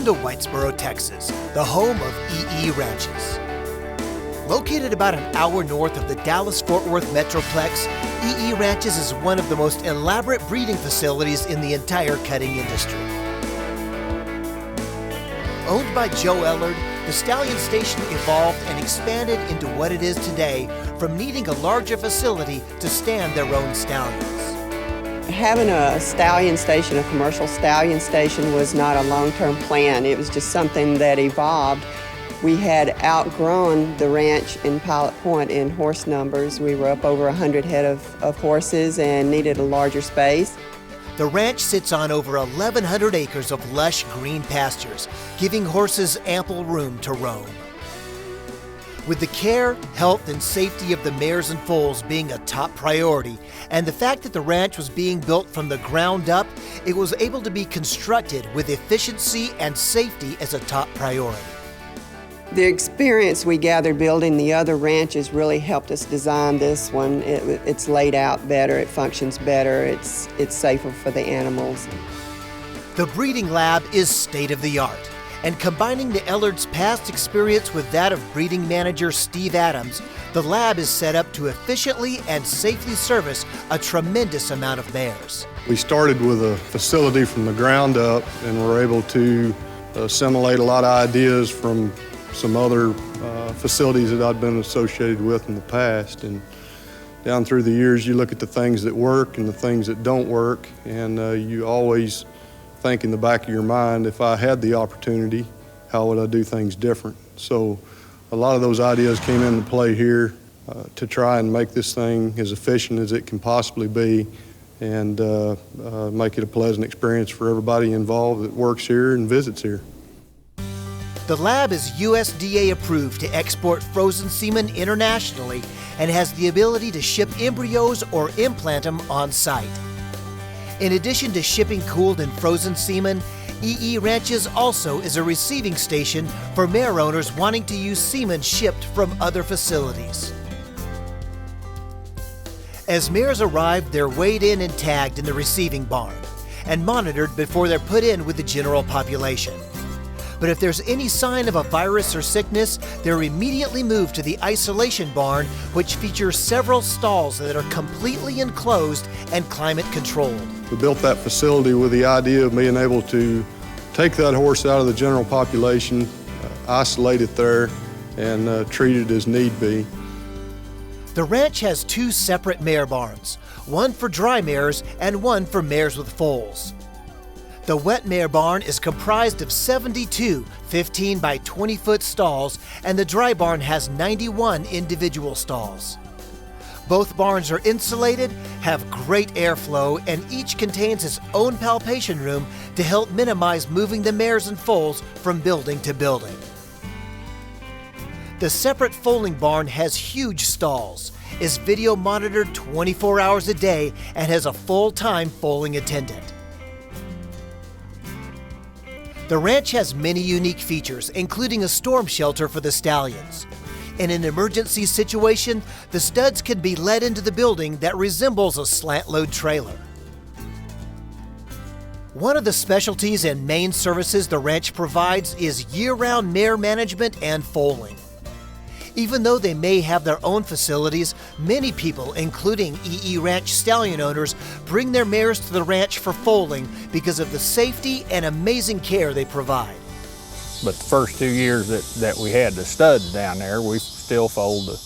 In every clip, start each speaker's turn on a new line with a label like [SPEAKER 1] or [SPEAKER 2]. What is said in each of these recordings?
[SPEAKER 1] Welcome to Whitesboro, Texas, the home of EE Ranches. Located about an hour north of the Dallas-Fort Worth Metroplex, EE Ranches is one of the most elaborate breeding facilities in the entire cutting industry. Owned by Joe Ellard, the Stallion Station evolved and expanded into what it is today, from needing a larger facility to stand their own stallions.
[SPEAKER 2] Having a stallion station, a commercial stallion station, was not a long-term plan. It was just something that evolved. We had outgrown the ranch in Pilot Point in horse numbers. We were up over 100 head of horses and needed a larger space.
[SPEAKER 1] The ranch sits on over 1,100 acres of lush green pastures, giving horses ample room to roam. With the care, health, and safety of the mares and foals being a top priority, and the fact that the ranch was being built from the ground up, it was able to be constructed with efficiency and safety as a top priority.
[SPEAKER 2] The experience we gathered building the other ranches really helped us design this one. It's laid out better, it functions better, it's safer for the animals.
[SPEAKER 1] The breeding lab is state-of-the-art, and combining the Ellards' past experience with that of breeding manager Steve Adams, the lab is set up to efficiently and safely service a tremendous amount of mares.
[SPEAKER 3] We started with a facility from the ground up and were able to assimilate a lot of ideas from some other facilities that I'd been associated with in the past. And down through the years, you look at the things that work and the things that don't work, and you always think in the back of your mind, if I had the opportunity, how would I do things different? So a lot of those ideas came into play here to try and make this thing as efficient as it can possibly be and make it a pleasant experience for everybody involved that works here and visits here.
[SPEAKER 1] The lab is USDA approved to export frozen semen internationally and has the ability to ship embryos or implant them on site. In addition to shipping cooled and frozen semen, EE Ranches also is a receiving station for mare owners wanting to use semen shipped from other facilities. As mares arrive, they're weighed in and tagged in the receiving barn and monitored before they're put in with the general population. But if there's any sign of a virus or sickness, they're immediately moved to the isolation barn, which features several stalls that are completely enclosed and climate controlled.
[SPEAKER 3] We built that facility with the idea of being able to take that horse out of the general population, isolate it there, and treat it as need be.
[SPEAKER 1] The ranch has two separate mare barns, one for dry mares and one for mares with foals. The wet mare barn is comprised of 72 15 by 20 foot stalls, and the dry barn has 91 individual stalls. Both barns are insulated, have great airflow, and each contains its own palpation room to help minimize moving the mares and foals from building to building. The separate foaling barn has huge stalls, is video monitored 24 hours a day, and has a full-time foaling attendant. The ranch has many unique features, including a storm shelter for the stallions. In an emergency situation, the studs can be led into the building that resembles a slant-load trailer. One of the specialties and main services the ranch provides is year-round mare management and foaling. Even though they may have their own facilities, many people, including EE Ranch stallion owners, bring their mares to the ranch for foaling because of the safety and amazing care they provide.
[SPEAKER 4] But the first 2 years that we had the studs down there, we still foaled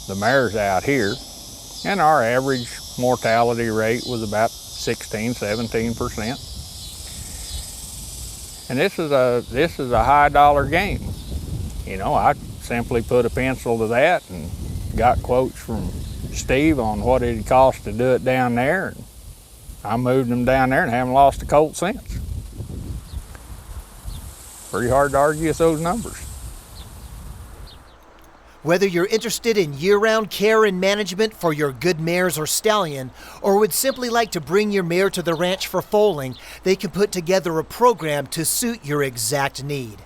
[SPEAKER 4] the mares out here, and our average mortality rate was about 16–17%. And this is a high dollar game. You know, I simply put a pencil to that and got quotes from Steve on what it'd cost to do it down there. And I moved them down there and haven't lost a colt since. Pretty hard to argue with those numbers.
[SPEAKER 1] Whether you're interested in year-round care and management for your good mares or stallion, or would simply like to bring your mare to the ranch for foaling, they can put together a program to suit your exact need.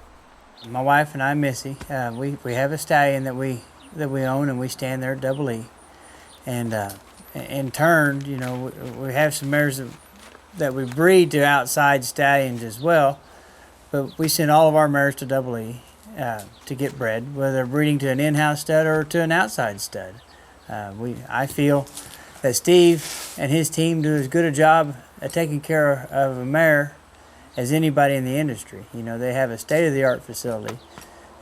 [SPEAKER 5] My wife and I, Missy, we have a stallion that we own, and we stand there at Double E. And in turn, you know, we have some mares that we breed to outside stallions as well. but we send all of our mares to Double E to get bred, whether they're breeding to an in-house stud or to an outside stud. I feel that Steve and his team do as good a job at taking care of a mare as anybody in the industry. You know, they have a state-of-the-art facility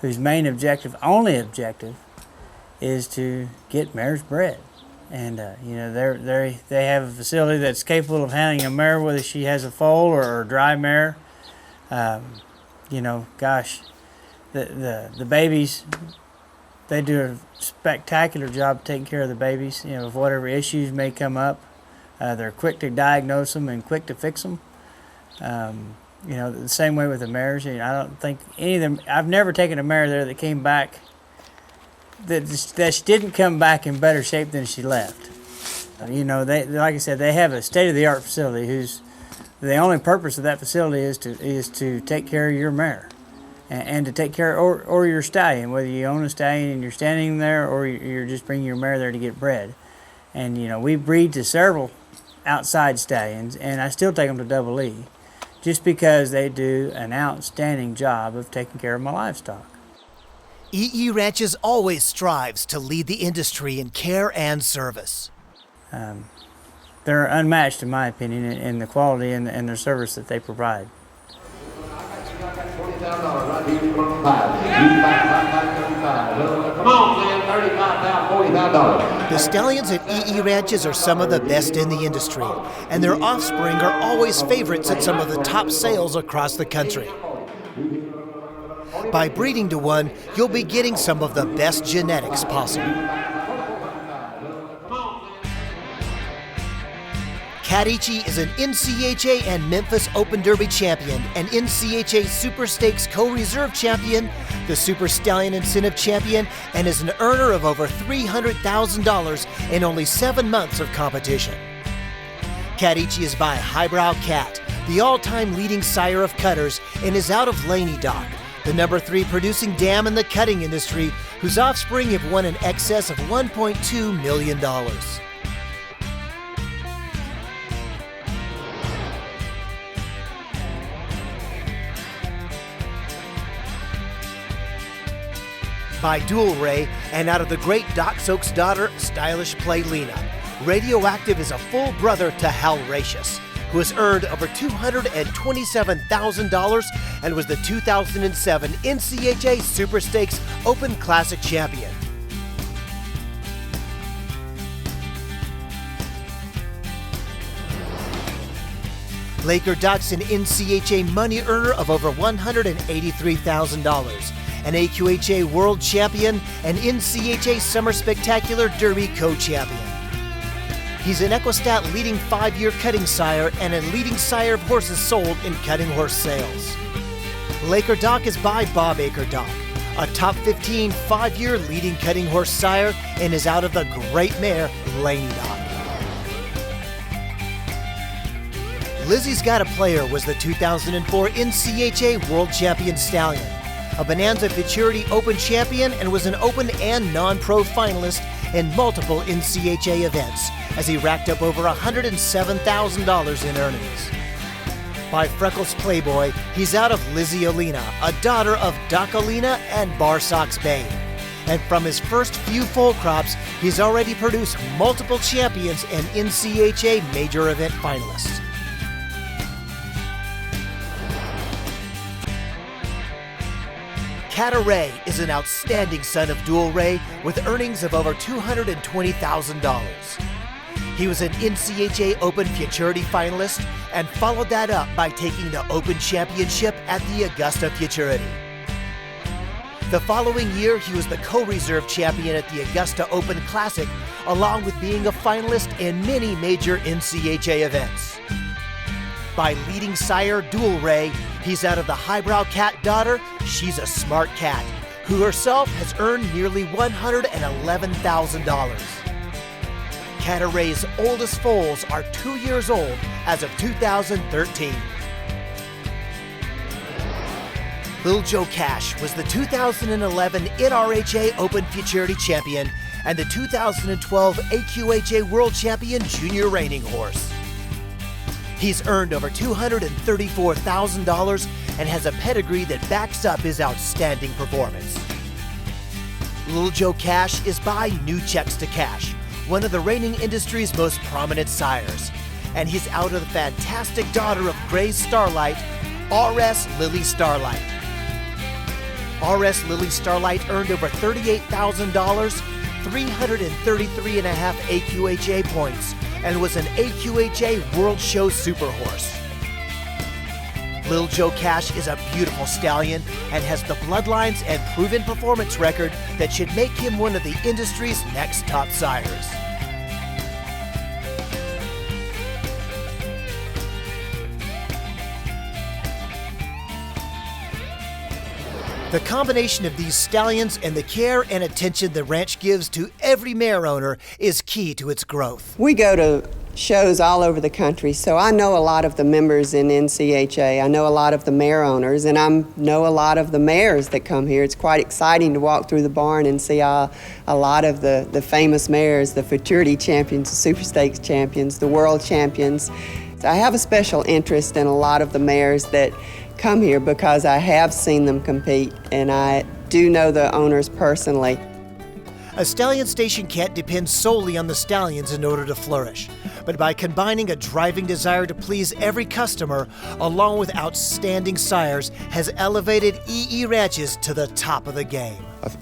[SPEAKER 5] whose main objective, only objective, is to get mares bred. And you know, they have a facility that's capable of handling a mare whether she has a foal or a dry mare. You know, gosh, the babies, they do a spectacular job taking care of the babies. You know, of whatever issues may come up, they're quick to diagnose them and quick to fix them. You know, the same way with the mares. You know, I don't think any of them. I've never taken a mare there that came back that she didn't come back in better shape than she left. You know, they, like I said, they have a state-of-the-art facility whose the only purpose of that facility is to take care of your mare and to take care or your stallion, whether you own a stallion and you're standing there or you're just bringing your mare there to get bred. And you know, we breed to several outside stallions, and I still take them to Double E just because they do an outstanding job of taking care of my livestock.
[SPEAKER 1] EE Ranches always strives to lead the industry in care and service.
[SPEAKER 5] They're unmatched, in my opinion, in the quality and the service that they provide.
[SPEAKER 1] The stallions at EE Ranches are some of the best in the industry, and their offspring are always favorites at some of the top sales across the country. By breeding to one, you'll be getting some of the best genetics possible. Cadici is an NCHA and Memphis Open Derby champion, an NCHA Super Stakes Co-Reserve champion, the Super Stallion Incentive champion, and is an earner of over $300,000 in only 7 months of competition. Cadici is by Highbrow Cat, the all-time leading sire of cutters, and is out of Laney Dock, the number 3 producing dam in the cutting industry, whose offspring have won in excess of $1.2 million. By Dual Ray, and out of the great Doc Soak's daughter, Stylish Play Lena. Radioactive is a full brother to Hal Racious, who has earned over $227,000 and was the 2007 NCHA Super Stakes Open Classic champion. Laker Doc's an NCHA money earner of over $183,000, an AQHA World Champion, and NCHA Summer Spectacular Derby Co-Champion. He's an Equistat leading 5-year cutting sire and a leading sire of horses sold in cutting horse sales. Laker Doc is by Bob Aker Doc, a top 15 5-year leading cutting horse sire, and is out of the great mare Laney Doc. Lizzie's Got a Player was the 2004 NCHA World Champion Stallion, a Bonanza Futurity Open champion, and was an Open and non-pro finalist in multiple NCHA events, as he racked up over $107,000 in earnings. By Freckles Playboy, he's out of Lizzie Alina, a daughter of Doc Alina and Bar Sox Babe. And from his first few foal crops, he's already produced multiple champions and NCHA major event finalists. Cata Ray is an outstanding son of Dual Ray with earnings of over $220,000. He was an NCHA Open Futurity finalist and followed that up by taking the Open Championship at the Augusta Futurity. The following year, he was the co-reserve champion at the Augusta Open Classic, along with being a finalist in many major NCHA events. By leading sire Dual Ray, he's out of the Highbrow Cat daughter, She's a Smart Cat, who herself has earned nearly $111,000. Cata Ray's oldest foals are 2 years old as of 2013. Little Joe Cash was the 2011 NRHA Open Futurity champion and the 2012 AQHA World Champion Junior Reining Horse. He's earned over $234,000 and has a pedigree that backs up his outstanding performance. Little Joe Cash is by New Checks to Cash, one of the reining industry's most prominent sires, and he's out of the fantastic daughter of Gray's Starlight, RS Lily Starlight. RS Lily Starlight earned over $38,000, 333.5 AQHA points, and was an AQHA World Show Super Horse. Lil Joe Cash is a beautiful stallion and has the bloodlines and proven performance record that should make him one of the industry's next top sires. The combination of these stallions and the care and attention the ranch gives to every mare owner is key to its growth.
[SPEAKER 2] We go to shows all over the country, so I know a lot of the members in NCHA. I know a lot of the mare owners, and I know a lot of the mares that come here. It's quite exciting to walk through the barn and see a lot of the famous mares, the Futurity champions, the Super Stakes champions, the world champions. So I have a special interest in a lot of the mares that come here because I have seen them compete, and I do know the owners personally.
[SPEAKER 1] A stallion station can't depend solely on the stallions in order to flourish, but by combining a driving desire to please every customer along with outstanding sires has elevated EE Ranches to the top of the game.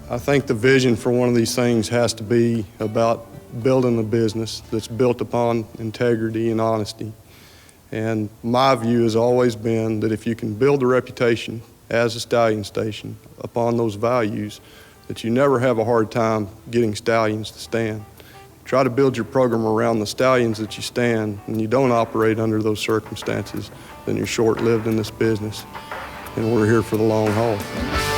[SPEAKER 3] I think the vision for one of these things has to be about building a business that's built upon integrity and honesty. And my view has always been that if you can build a reputation as a stallion station upon those values, that you never have a hard time getting stallions to stand. Try to build your program around the stallions that you stand, and you don't operate under those circumstances, then you're short-lived in this business, and we're here for the long haul.